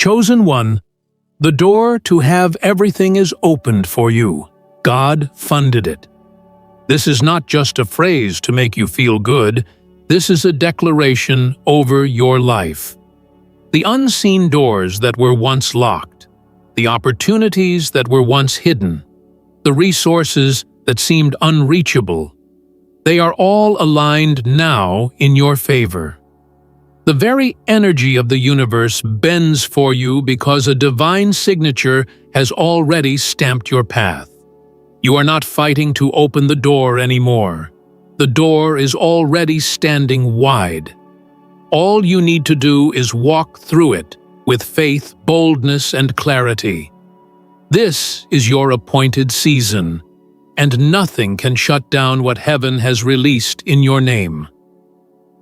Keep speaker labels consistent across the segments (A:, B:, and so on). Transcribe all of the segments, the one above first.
A: Chosen one, the door to have everything is opened for you. God funded it. This is not just a phrase to make you feel good. This is a declaration over your life. The unseen doors that were once locked, the opportunities that were once hidden, the resources that seemed unreachable, they are all aligned now in your favor. The very energy of the universe bends for you because a divine signature has already stamped your path. You are not fighting to open the door anymore. The door is already standing wide. All you need to do is walk through it with faith, boldness, and clarity. This is your appointed season, and nothing can shut down what heaven has released in your name.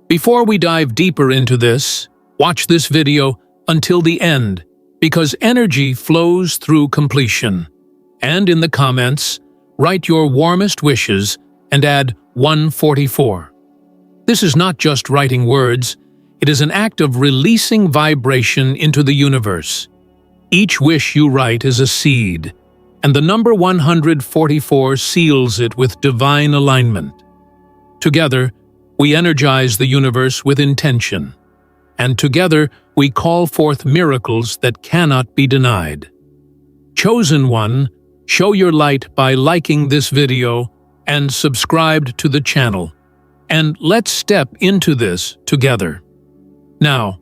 A: Before we dive deeper into this, watch this video until the end, because energy flows through completion. And in the comments, write your warmest wishes and add 144. This is not just writing words, it is an act of releasing vibration into the universe. Each wish you write is a seed, and the number 144 seals it with divine alignment. Together, we energize the universe with intention, and together we call forth miracles that cannot be denied. Chosen one, show your light by liking this video and subscribe to the channel, and let's step into this together. Now,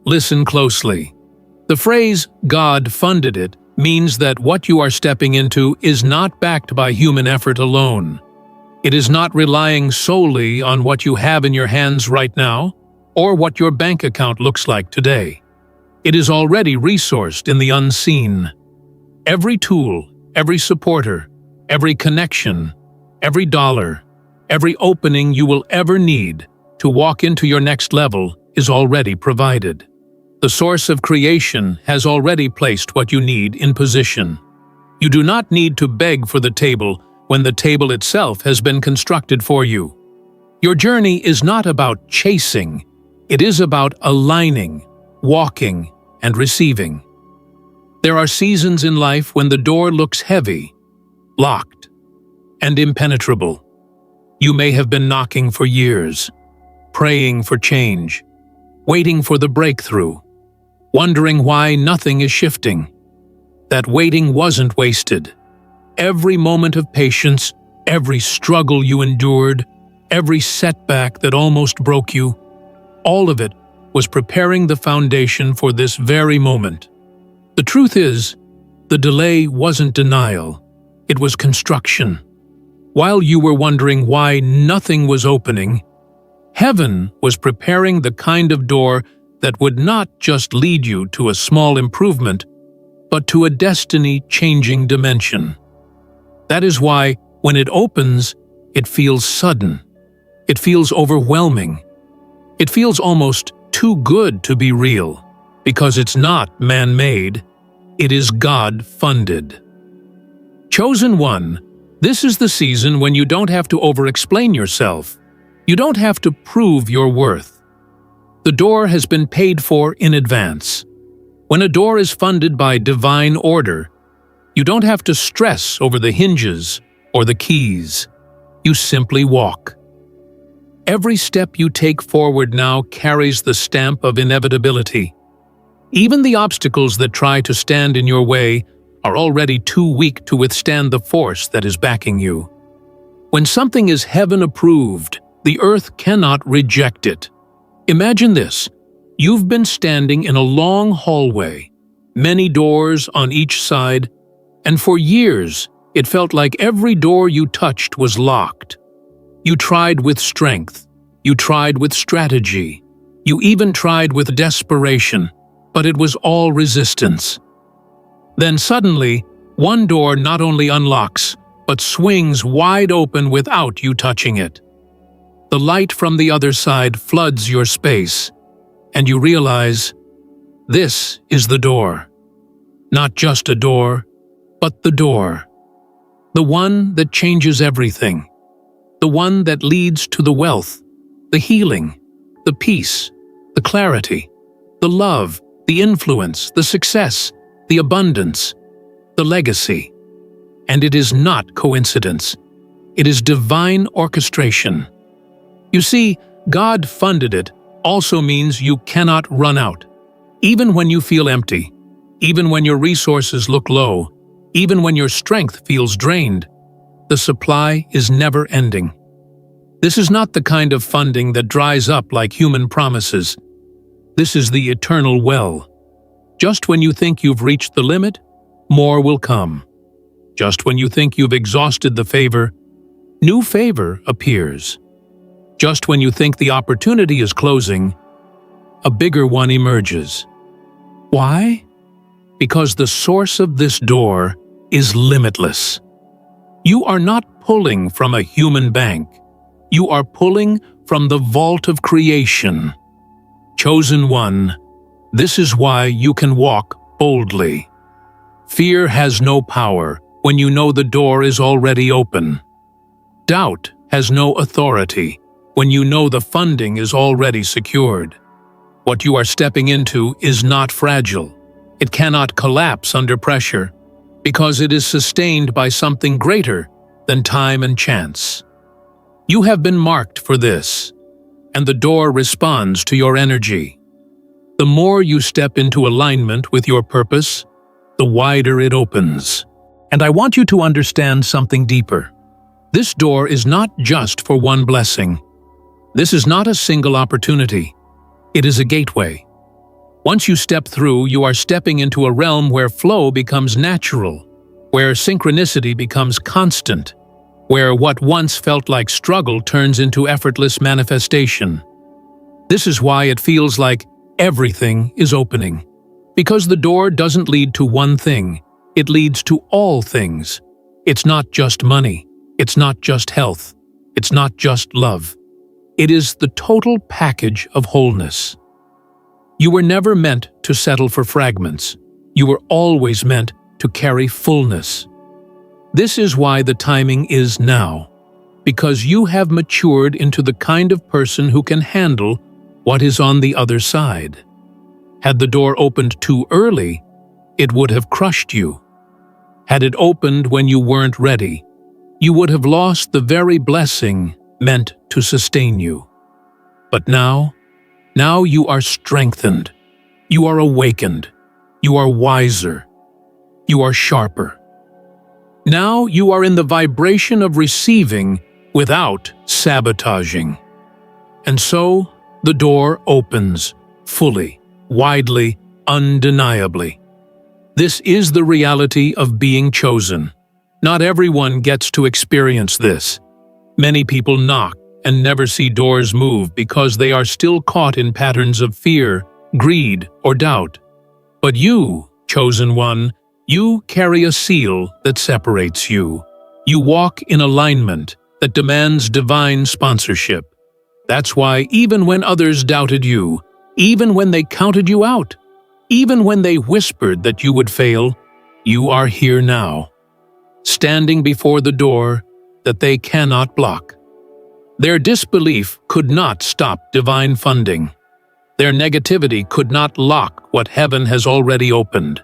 A: listen closely. The phrase, "God funded it," means that what you are stepping into is not backed by human effort alone. It is not relying solely on what you have in your hands right now or what your bank account looks like today. It is already resourced in the unseen. Every tool, every supporter, every connection, every dollar, every opening you will ever need to walk into your next level is already provided. The source of creation has already placed what you need in position. You do not need to beg for the table when the table itself has been constructed for you. Your journey is not about chasing, it is about aligning, walking, and receiving. There are seasons in life when the door looks heavy, locked, and impenetrable. You may have been knocking for years, praying for change, waiting for the breakthrough, wondering why nothing is shifting. That waiting wasn't wasted. Every moment of patience, every struggle you endured, every setback that almost broke you, all of it was preparing the foundation for this very moment. The truth is, the delay wasn't denial, it was construction. While you were wondering why nothing was opening, heaven was preparing the kind of door that would not just lead you to a small improvement, but to a destiny-changing dimension. That is why, when it opens, it feels sudden. It feels overwhelming. It feels almost too good to be real, because it's not man-made, it is God-funded. Chosen one, this is the season when you don't have to over-explain yourself. You don't have to prove your worth. The door has been paid for in advance. When a door is funded by divine order, you don't have to stress over the hinges or the keys. You simply walk. Every step you take forward now carries the stamp of inevitability. Even the obstacles that try to stand in your way are already too weak to withstand the force that is backing you. When something is heaven-approved, the earth cannot reject it. Imagine this. You've been standing in a long hallway, many doors on each side, and for years it felt like every door you touched was locked. You tried with strength, you tried with strategy, you even tried with desperation, but it was all resistance. Then suddenly, one door not only unlocks, but swings wide open without you touching it. The light from the other side floods your space, and you realize, this is the door. Not just a door, but the door. The one that changes everything. The one that leads to the wealth, the healing, the peace, the clarity, the love, the influence, the success, the abundance, the legacy. And it is not coincidence. It is divine orchestration. You see, God funded it also means you cannot run out. Even when you feel empty, even when your resources look low, even when your strength feels drained, the supply is never ending. This is not the kind of funding that dries up like human promises. This is the eternal well. Just when you think you've reached the limit, more will come. Just when you think you've exhausted the favor, new favor appears. Just when you think the opportunity is closing, a bigger one emerges. Why? Because the source of this door is limitless. You are not pulling from a human bank. You are pulling from the vault of creation. Chosen one, this is why you can walk boldly. Fear has no power when you know the door is already open. Doubt has no authority when you know the funding is already secured. What you are stepping into is not fragile. It cannot collapse under pressure because it is sustained by something greater than time and chance. You have been marked for this, and the door responds to your energy. The more you step into alignment with your purpose, the wider it opens. And I want you to understand something deeper. This door is not just for one blessing. This is not a single opportunity. It is a gateway. Once you step through, you are stepping into a realm where flow becomes natural, where synchronicity becomes constant, where what once felt like struggle turns into effortless manifestation. This is why it feels like everything is opening. Because the door doesn't lead to one thing, it leads to all things. It's not just money. It's not just health. It's not just love. It is the total package of wholeness. You were never meant to settle for fragments. You were always meant to carry fullness. This is why the timing is now, because you have matured into the kind of person who can handle what is on the other side. Had the door opened too early, it would have crushed you. Had it opened when you weren't ready, you would have lost the very blessing meant to sustain you. But now you are strengthened. You are awakened. You are wiser. You are sharper. Now you are in the vibration of receiving without sabotaging. And so the door opens fully, widely, undeniably. This is the reality of being chosen. Not everyone gets to experience this. Many people knock and never see doors move because they are still caught in patterns of fear, greed, or doubt. But you, chosen one, you carry a seal that separates you. You walk in alignment that demands divine sponsorship. That's why even when others doubted you, even when they counted you out, even when they whispered that you would fail, you are here now, standing before the door that they cannot block. Their disbelief could not stop divine funding. Their negativity could not lock what heaven has already opened.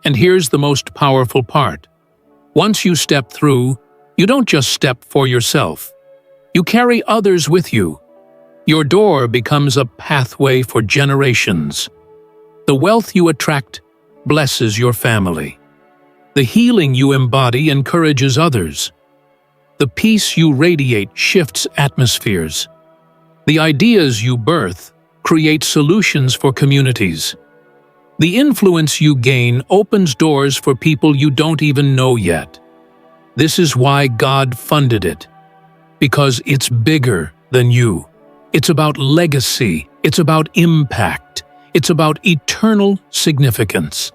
A: And here's the most powerful part. Once you step through, you don't just step for yourself. You carry others with you. Your door becomes a pathway for generations. The wealth you attract blesses your family. The healing you embody encourages others. The peace you radiate shifts atmospheres. The ideas you birth create solutions for communities. The influence you gain opens doors for people you don't even know yet. This is why God funded it. Because it's bigger than you. It's about legacy. It's about impact. It's about eternal significance.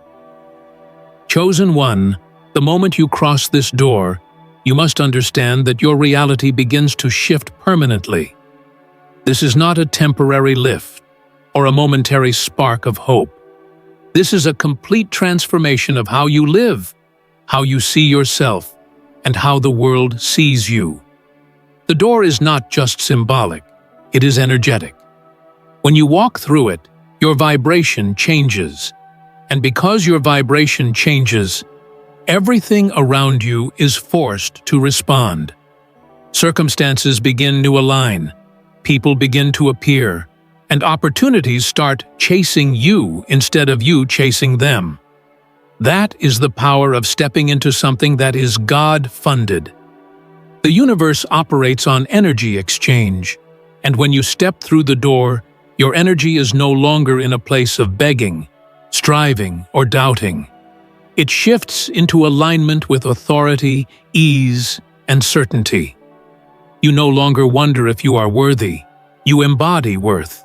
A: Chosen one, the moment you cross this door, you must understand that your reality begins to shift permanently. This is not a temporary lift or a momentary spark of hope. This is a complete transformation of how you live, how you see yourself, and how the world sees you. The door is not just symbolic, it is energetic. When you walk through it, your vibration changes. And because your vibration changes, everything around you is forced to respond. Circumstances begin to align, people begin to appear, and opportunities start chasing you instead of you chasing them. That is the power of stepping into something that is God-funded. The universe operates on energy exchange, and when you step through the door, your energy is no longer in a place of begging, striving, or doubting. It shifts into alignment with authority, ease, and certainty. You no longer wonder if you are worthy. You embody worth.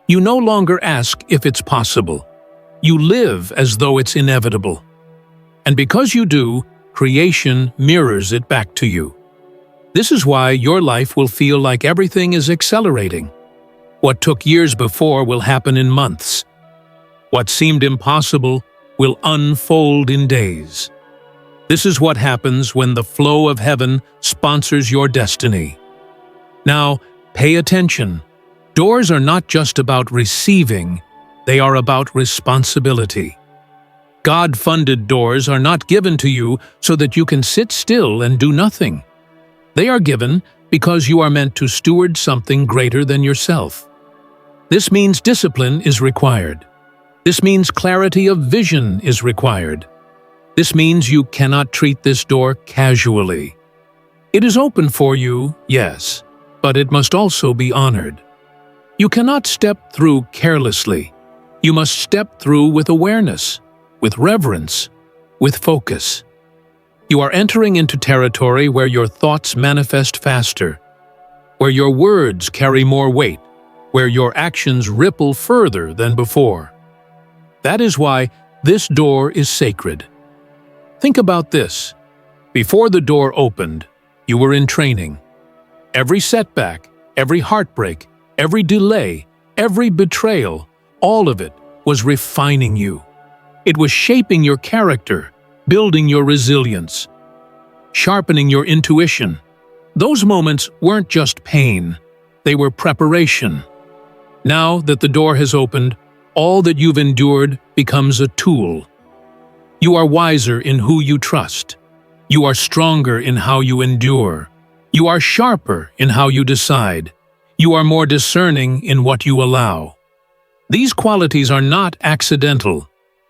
A: You no longer ask if it's possible. You live as though it's inevitable. And because you do, creation mirrors it back to you. This is why your life will feel like everything is accelerating. What took years before will happen in months. What seemed impossible will unfold in days. This is what happens when the flow of heaven sponsors your destiny. Now, pay attention. Doors are not just about receiving, they are about responsibility. God-funded doors are not given to you so that you can sit still and do nothing. They are given because you are meant to steward something greater than yourself. This means discipline is required. This means clarity of vision is required. This means you cannot treat this door casually. It is open for you, yes, but it must also be honored. You cannot step through carelessly. You must step through with awareness, with reverence, with focus. You are entering into territory where your thoughts manifest faster, where your words carry more weight, where your actions ripple further than before. That is why this door is sacred. Think about this. Before the door opened, you were in training. Every setback, every heartbreak, every delay, every betrayal, all of it was refining you. It was shaping your character, building your resilience, sharpening your intuition. Those moments weren't just pain, they were preparation. Now that the door has opened, all that you've endured becomes a tool. You are wiser in who you trust. You are stronger in how you endure. You are sharper in how you decide. You are more discerning in what you allow. These qualities are not accidental.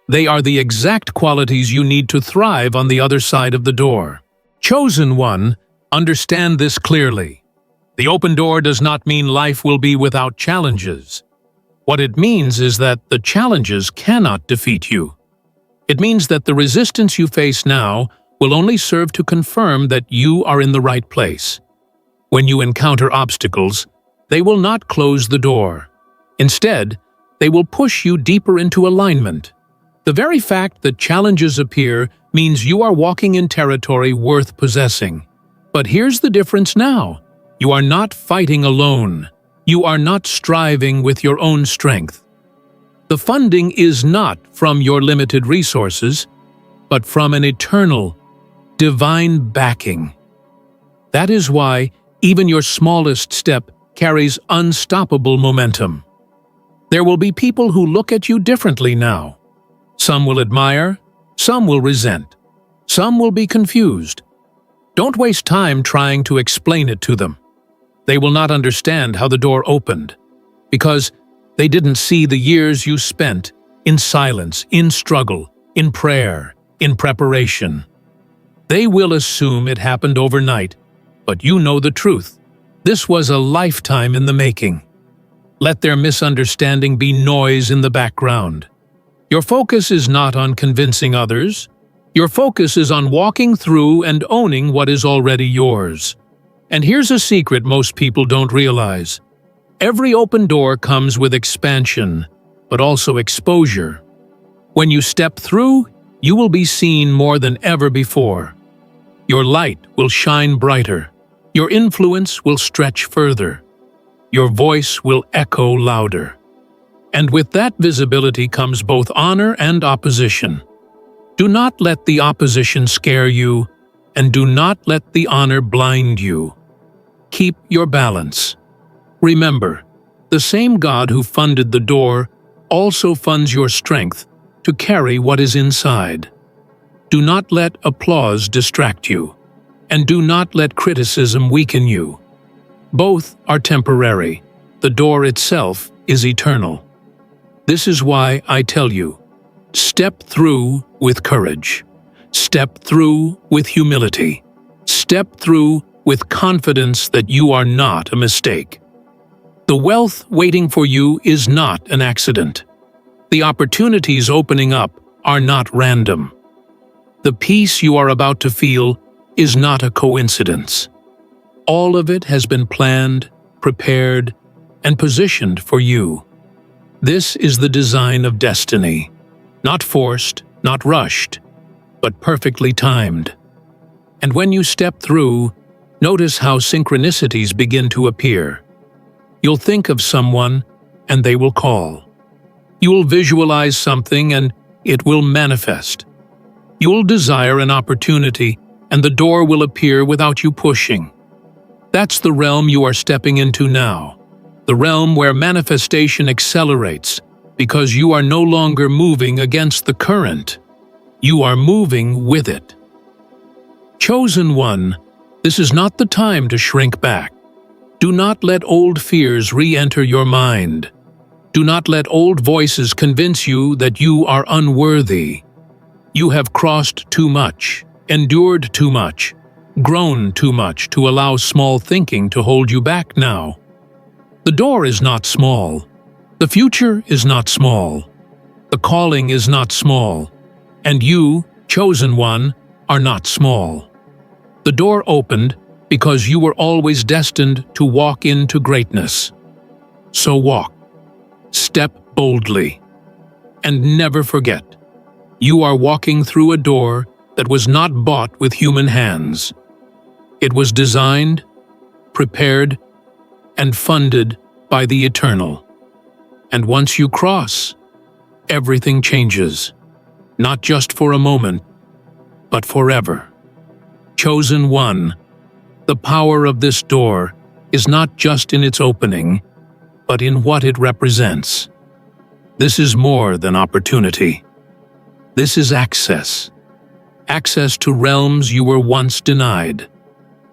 A: They are the exact qualities you need to thrive on the other side of the door. Chosen one, understand this clearly. The open door does not mean life will be without challenges. What it means is that the challenges cannot defeat you. It means that the resistance you face now will only serve to confirm that you are in the right place. When you encounter obstacles, they will not close the door. Instead, they will push you deeper into alignment. The very fact that challenges appear means you are walking in territory worth possessing. But here's the difference now. You are not fighting alone. You are not striving with your own strength. The funding is not from your limited resources, but from an eternal, divine backing. That is why even your smallest step carries unstoppable momentum. There will be people who look at you differently now. Some will admire, some will resent, some will be confused. Don't waste time trying to explain it to them. They will not understand how the door opened, because they didn't see the years you spent in silence, in struggle, in prayer, in preparation. They will assume it happened overnight, but you know the truth. This was a lifetime in the making. Let their misunderstanding be noise in the background. Your focus is not on convincing others. Your focus is on walking through and owning what is already yours. And here's a secret most people don't realize. Every open door comes with expansion, but also exposure. When you step through, you will be seen more than ever before. Your light will shine brighter. Your influence will stretch further. Your voice will echo louder. And with that visibility comes both honor and opposition. Do not let the opposition scare you, and do not let the honor blind you. Keep your balance. Remember, the same God who funded the door also funds your strength to carry what is inside. Do not let applause distract you, and do not let criticism weaken you. Both are temporary. The door itself is eternal. This is why I tell you, step through with courage. Step through with humility. Step through with confidence that you are not a mistake. The wealth waiting for you is not an accident. The opportunities opening up are not random. The peace you are about to feel is not a coincidence. All of it has been planned, prepared, and positioned for you. This is the design of destiny, not forced, not rushed, but perfectly timed. And when you step through, notice how synchronicities begin to appear. You'll think of someone, and they will call. You will visualize something, and it will manifest. You will desire an opportunity, and the door will appear without you pushing. That's the realm you are stepping into now, the realm where manifestation accelerates because you are no longer moving against the current. You are moving with it. Chosen one, this is not the time to shrink back. Do not let old fears re-enter your mind. Do not let old voices convince you that you are unworthy. You have crossed too much, endured too much, grown too much to allow small thinking to hold you back now. The door is not small. The future is not small. The calling is not small. And you, chosen one, are not small. The door opened because you were always destined to walk into greatness. So walk. Step boldly. And never forget, you are walking through a door that was not bought with human hands. It was designed, prepared, and funded by the eternal. And once you cross, everything changes, not just for a moment, but forever. Chosen one, the power of this door is not just in its opening, but in what it represents. This is more than opportunity. This is access. Access to realms you were once denied.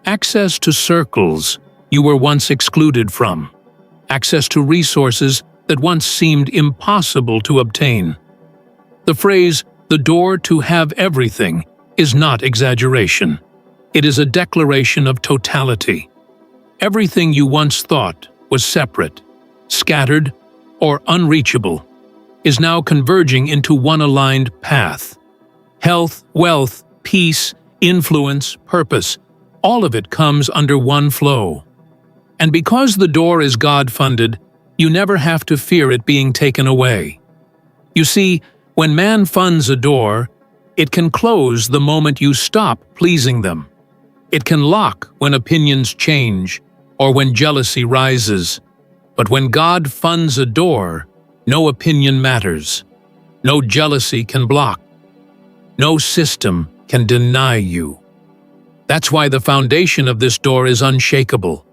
A: Access to circles you were once excluded from. Access to resources that once seemed impossible to obtain. The phrase, "the door to have everything," is not exaggeration. It is a declaration of totality. Everything you once thought was separate, scattered, or unreachable is now converging into one aligned path. Health, wealth, peace, influence, purpose, all of it comes under one flow. And because the door is God-funded, you never have to fear it being taken away. You see, when man funds a door, it can close the moment you stop pleasing them. It can lock when opinions change or when jealousy rises. But when God funds a door, no opinion matters. No jealousy can block. No system can deny you. That's why the foundation of this door is unshakable.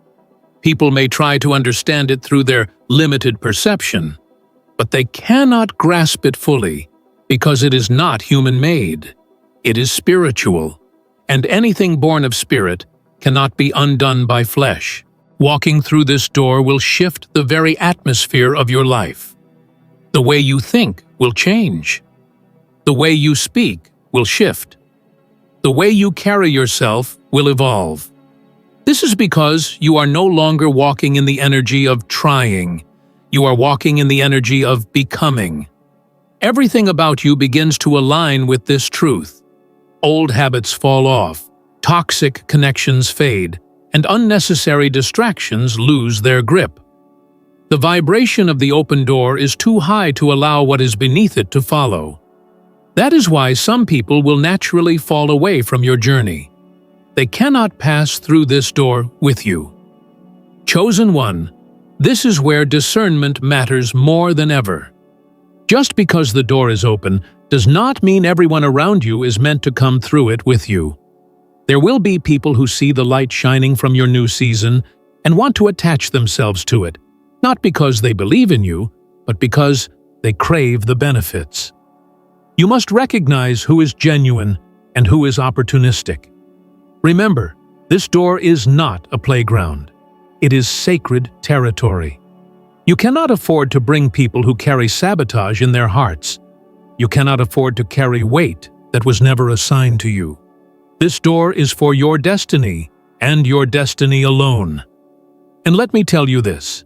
A: People may try to understand it through their limited perception, but they cannot grasp it fully because it is not human-made. It is spiritual, and anything born of spirit cannot be undone by flesh. Walking through this door will shift the very atmosphere of your life. The way you think will change. The way you speak will shift. The way you carry yourself will evolve. This is because you are no longer walking in the energy of trying. You are walking in the energy of becoming. Everything about you begins to align with this truth. Old habits fall off, toxic connections fade, and unnecessary distractions lose their grip. The vibration of the open door is too high to allow what is beneath it to follow. That is why some people will naturally fall away from your journey. They cannot pass through this door with you. Chosen one, this is where discernment matters more than ever. Just because the door is open does not mean everyone around you is meant to come through it with you. There will be people who see the light shining from your new season and want to attach themselves to it, not because they believe in you, but because they crave the benefits. You must recognize who is genuine and who is opportunistic. Remember, this door is not a playground. It is sacred territory. You cannot afford to bring people who carry sabotage in their hearts. You cannot afford to carry weight that was never assigned to you. This door is for your destiny and your destiny alone. And let me tell you this.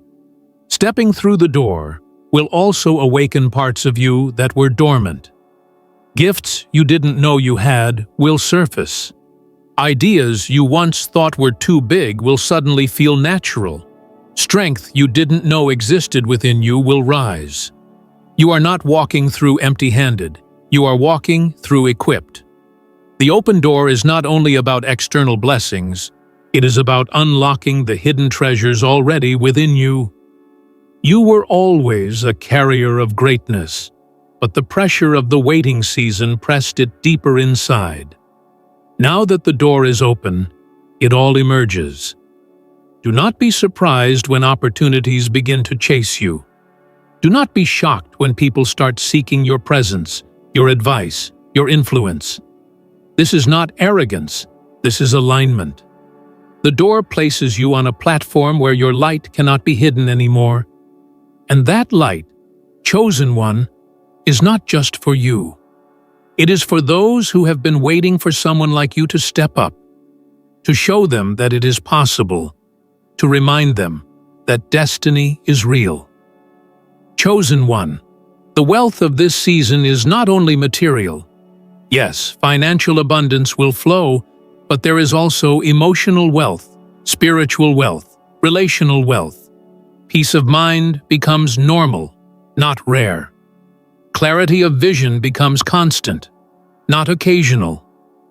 A: Stepping through the door will also awaken parts of you that were dormant. Gifts you didn't know you had will surface. Ideas you once thought were too big will suddenly feel natural. Strength you didn't know existed within you will rise. You are not walking through empty-handed. You are walking through equipped. The open door is not only about external blessings, it is about unlocking the hidden treasures already within you. You were always a carrier of greatness, but the pressure of the waiting season pressed it deeper inside. Now that the door is open, it all emerges. Do not be surprised when opportunities begin to chase you. Do not be shocked when people start seeking your presence, your advice, your influence. This is not arrogance, this is alignment. The door places you on a platform where your light cannot be hidden anymore. And that light, chosen one, is not just for you. It is for those who have been waiting for someone like you to step up, to show them that it is possible, to remind them that destiny is real. Chosen one, the wealth of this season is not only material. Yes, financial abundance will flow, but there is also emotional wealth, spiritual wealth, relational wealth. Peace of mind becomes normal, not rare. Clarity of vision becomes constant, not occasional.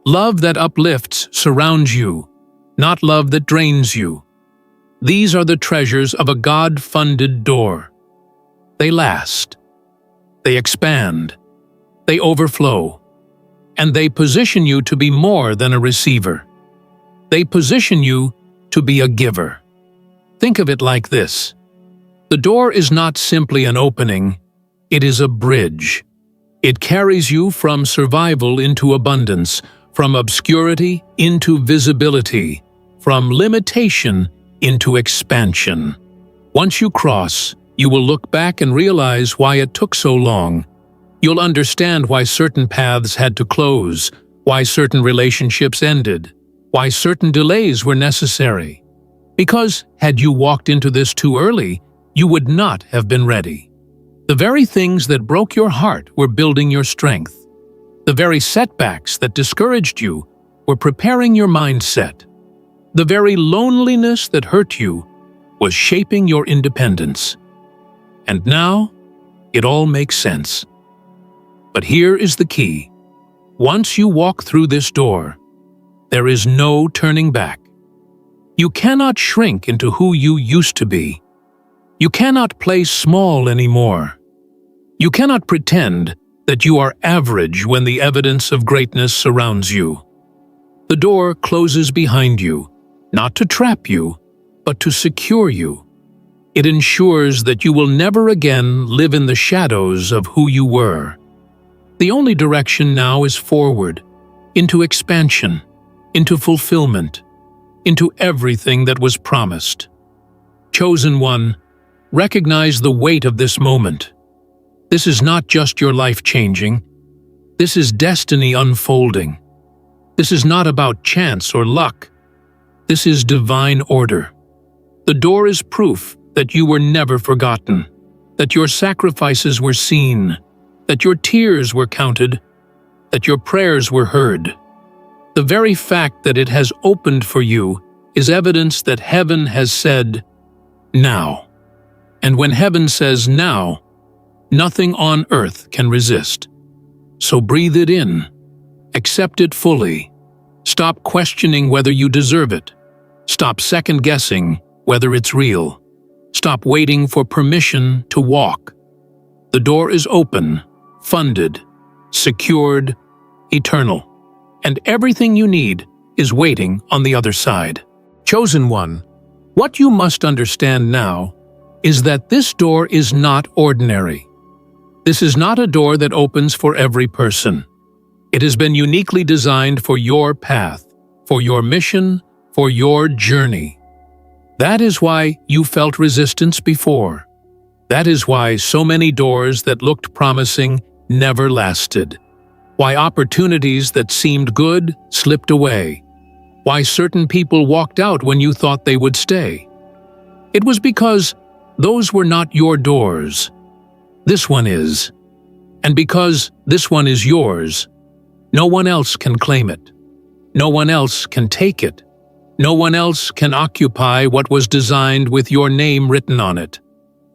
A: Love that uplifts surrounds you, not love that drains you. These are the treasures of a God-funded door. They last. They expand. They overflow. And they position you to be more than a receiver. They position you to be a giver. Think of it like this. The door is not simply an opening, it is a bridge. It carries you from survival into abundance, from obscurity into visibility, from limitation into expansion. Once you cross, you will look back and realize why it took so long. You'll understand why certain paths had to close, why certain relationships ended, why certain delays were necessary. Because had you walked into this too early, you would not have been ready. The very things that broke your heart were building your strength. The very setbacks that discouraged you were preparing your mindset. The very loneliness that hurt you was shaping your independence. And now, it all makes sense. But here is the key. Once you walk through this door, there is no turning back. You cannot shrink into who you used to be. You cannot play small anymore. You cannot pretend that you are average when the evidence of greatness surrounds you. The door closes behind you, not to trap you, but to secure you. It ensures that you will never again live in the shadows of who you were. The only direction now is forward, into expansion, into fulfillment, into everything that was promised. Chosen one, recognize the weight of this moment. This is not just your life changing. This is destiny unfolding. This is not about chance or luck. This is divine order. The door is proof that you were never forgotten, that your sacrifices were seen, that your tears were counted, that your prayers were heard. The very fact that it has opened for you is evidence that heaven has said, now. And when heaven says now, nothing on earth can resist. So breathe it in. Accept it fully. Stop questioning whether you deserve it. Stop second-guessing whether it's real. Stop waiting for permission to walk. The door is open, funded, secured, eternal. And everything you need is waiting on the other side. Chosen one, what you must understand now is that this door is not ordinary. This is not a door that opens for every person. It has been uniquely designed for your path, for your mission, for your journey. That is why you felt resistance before. That is why so many doors that looked promising never lasted. Why opportunities that seemed good slipped away. Why certain people walked out when you thought they would stay. It was because those were not your doors. This one is. And because this one is yours, no one else can claim it. No one else can take it. No one else can occupy what was designed with your name written on it.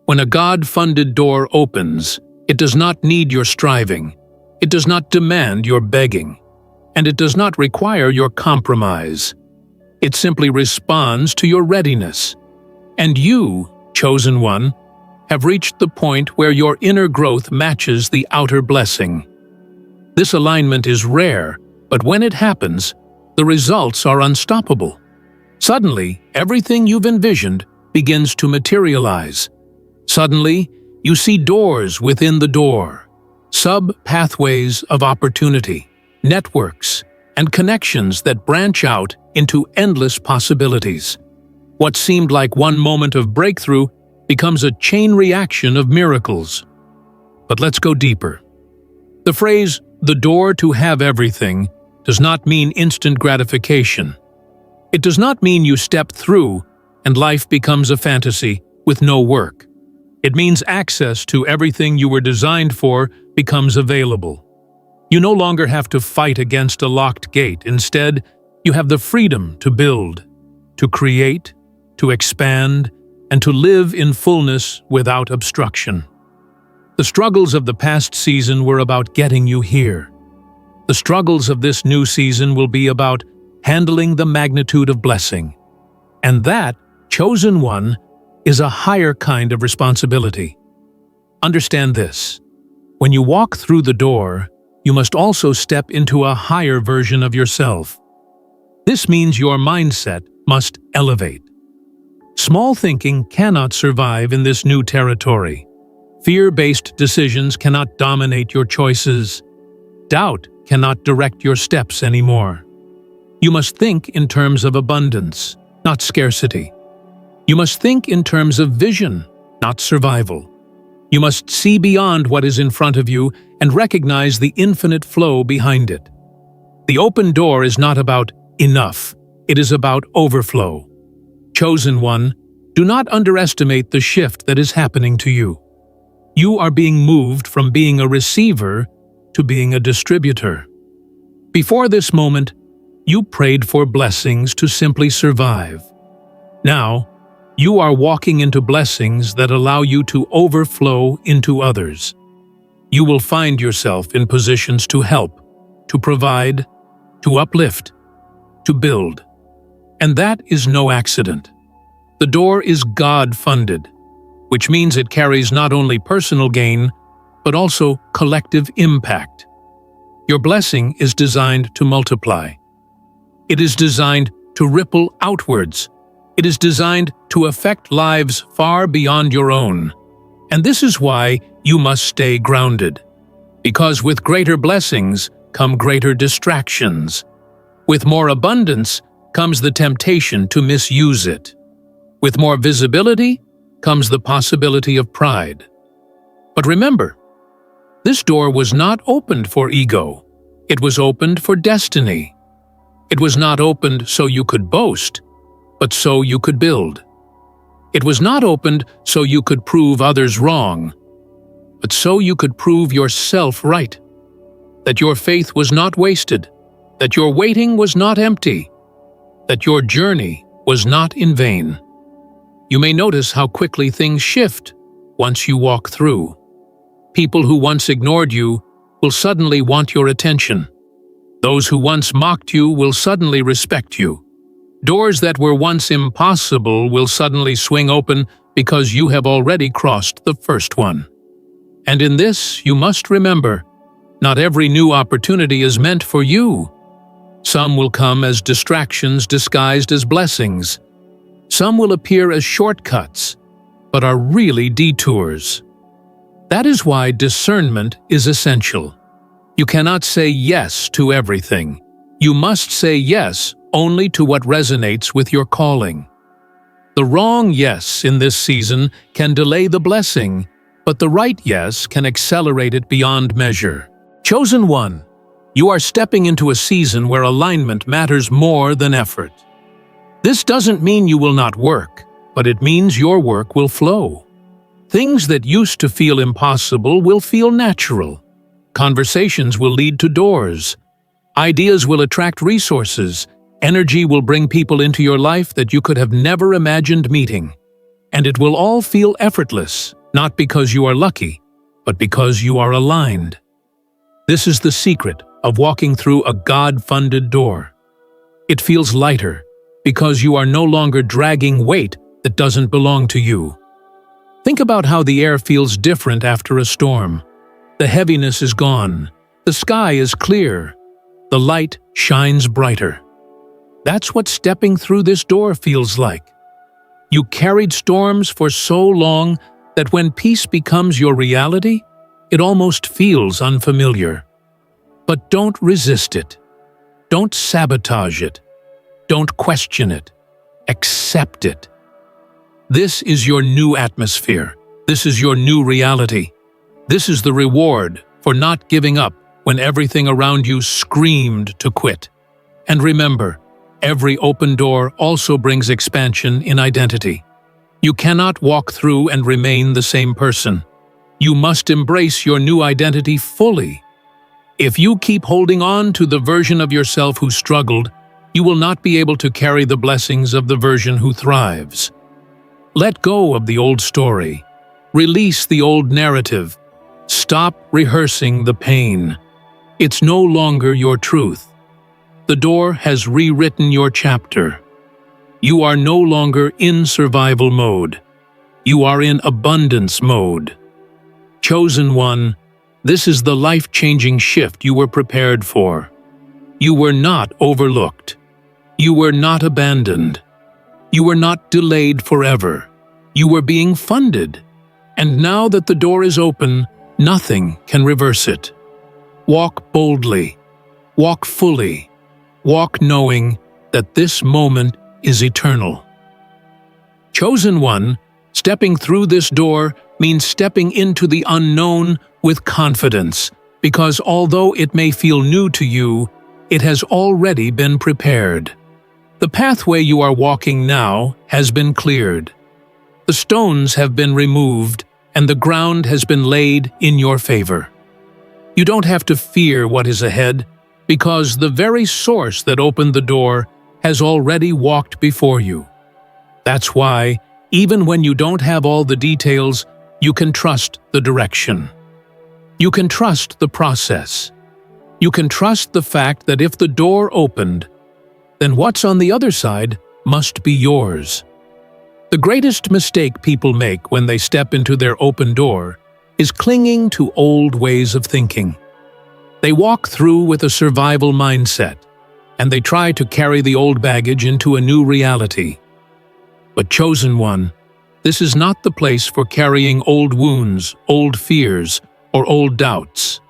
A: When a God-funded door opens, it does not need your striving. It does not demand your begging. And it does not require your compromise. It simply responds to your readiness. And you, chosen one, have reached the point where your inner growth matches the outer blessing. This alignment is rare, but when it happens, the results are unstoppable. Suddenly, everything you've envisioned begins to materialize. Suddenly, you see doors within the door, sub-pathways of opportunity, networks, and connections that branch out into endless possibilities. What seemed like one moment of breakthrough becomes a chain reaction of miracles. But let's go deeper. The phrase, "the door to have everything," does not mean instant gratification. It does not mean you step through and life becomes a fantasy with no work. It means access to everything you were designed for becomes available. You no longer have to fight against a locked gate. Instead, you have the freedom to build, to create, to expand, and to live in fullness without obstruction. The struggles of the past season were about getting you here. The struggles of this new season will be about handling the magnitude of blessing. And that, chosen one, is a higher kind of responsibility. Understand this. When you walk through the door, you must also step into a higher version of yourself. This means your mindset must elevate. Small thinking cannot survive in this new territory. Fear-based decisions cannot dominate your choices. Doubt cannot direct your steps anymore. You must think in terms of abundance, not scarcity. You must think in terms of vision, not survival. You must see beyond what is in front of you and recognize the infinite flow behind it. The open door is not about enough, it is about overflow. Chosen one, do not underestimate the shift that is happening to you. You are being moved from being a receiver to being a distributor. Before this moment, you prayed for blessings to simply survive. Now, you are walking into blessings that allow you to overflow into others. You will find yourself in positions to help, to provide, to uplift, to build. And that is no accident. The door is God-funded, which means it carries not only personal gain, but also collective impact. Your blessing is designed to multiply. It is designed to ripple outwards. It is designed to affect lives far beyond your own. And this is why you must stay grounded. Because with greater blessings come greater distractions. With more abundance comes the temptation to misuse it. With more visibility comes the possibility of pride. But remember, this door was not opened for ego. It was opened for destiny. It was not opened so you could boast, but so you could build. It was not opened so you could prove others wrong, but so you could prove yourself right. That your faith was not wasted, that your waiting was not empty, that your journey was not in vain. You may notice how quickly things shift once you walk through. People who once ignored you will suddenly want your attention. Those who once mocked you will suddenly respect you. Doors that were once impossible will suddenly swing open because you have already crossed the first one. And in this, you must remember, not every new opportunity is meant for you. Some will come as distractions disguised as blessings. Some will appear as shortcuts, but are really detours. That is why discernment is essential. You cannot say yes to everything. You must say yes only to what resonates with your calling. The wrong yes in this season can delay the blessing, but the right yes can accelerate it beyond measure. Chosen one, you are stepping into a season where alignment matters more than effort. This doesn't mean you will not work, but it means your work will flow. Things that used to feel impossible will feel natural. Conversations will lead to doors. Ideas will attract resources. Energy will bring people into your life that you could have never imagined meeting. And it will all feel effortless, not because you are lucky, but because you are aligned. This is the secret of walking through a God-funded door. It feels lighter because you are no longer dragging weight that doesn't belong to you. Think about how the air feels different after a storm. The heaviness is gone. The sky is clear. The light shines brighter. That's what stepping through this door feels like. You carried storms for so long that when peace becomes your reality, it almost feels unfamiliar. But don't resist it. Don't sabotage it. Don't question it. Accept it. This is your new atmosphere. This is your new reality. This is the reward for not giving up when everything around you screamed to quit. And remember, every open door also brings expansion in identity. You cannot walk through and remain the same person. You must embrace your new identity fully. If you keep holding on to the version of yourself who struggled, you will not be able to carry the blessings of the version who thrives. Let go of the old story. Release the old narrative. Stop rehearsing the pain. It's no longer your truth. The door has rewritten your chapter. You are no longer in survival mode. You are in abundance mode. Chosen one, this is the life-changing shift you were prepared for. You were not overlooked. You were not abandoned. You were not delayed forever. You were being funded. And now that the door is open, nothing can reverse it. Walk boldly. Walk fully. Walk knowing that this moment is eternal. Chosen one, stepping through this door means stepping into the unknown with confidence, because although it may feel new to you, it has already been prepared. The pathway you are walking now has been cleared. The stones have been removed, and the ground has been laid in your favor. You don't have to fear what is ahead, because the very source that opened the door has already walked before you. That's why, even when you don't have all the details, you can trust the direction. You can trust the process. You can trust the fact that if the door opened, then what's on the other side must be yours. The greatest mistake people make when they step into their open door is clinging to old ways of thinking. They walk through with a survival mindset, and they try to carry the old baggage into a new reality. But chosen one, this is not the place for carrying old wounds, old fears, or old doubts.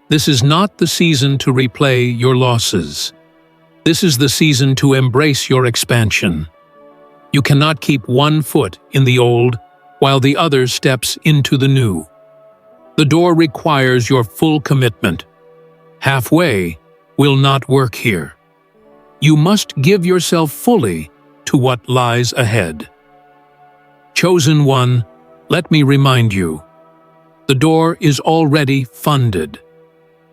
A: This is not the season to replay your losses. This is the season to embrace your expansion. You cannot keep one foot in the old while the other steps into the new. The door requires your full commitment. Halfway will not work here. You must give yourself fully to what lies ahead. Chosen one, let me remind you, the door is already funded.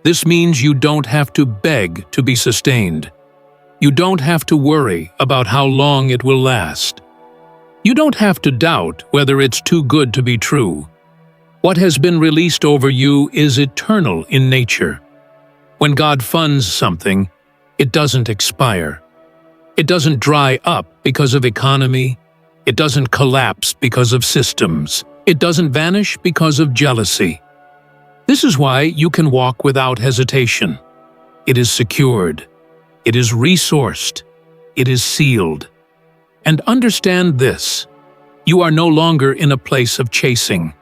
A: This means you don't have to beg to be sustained. You don't have to worry about how long it will last. You don't have to doubt whether it's too good to be true. What has been released over you is eternal in nature. When God funds something, it doesn't expire. It doesn't dry up because of economy. It doesn't collapse because of systems. It doesn't vanish because of jealousy. This is why you can walk without hesitation. It is secured. It is resourced. It is sealed. And understand this, you are no longer in a place of chasing.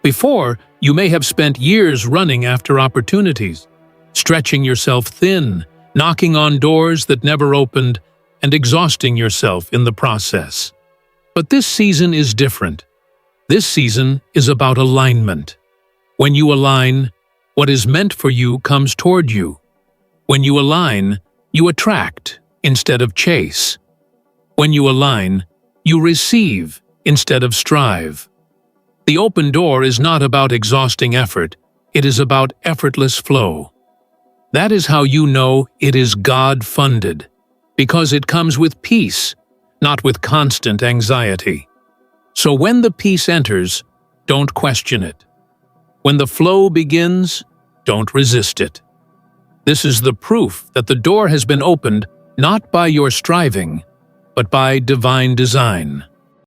A: Before, you may have spent years running after opportunities, stretching yourself thin, knocking on doors that never opened, and exhausting yourself in the process. But this season is different. This season is about alignment. When you align, what is meant for you comes toward you. When you align, you attract instead of chase. When you align, you receive instead of strive. The open door is not about exhausting effort, it is about effortless flow. That is how you know it is God-funded, because it comes with peace, not with constant anxiety. So when the peace enters, don't question it. When the flow begins, don't resist it. This is the proof that the door has been opened not by your striving, but by divine design.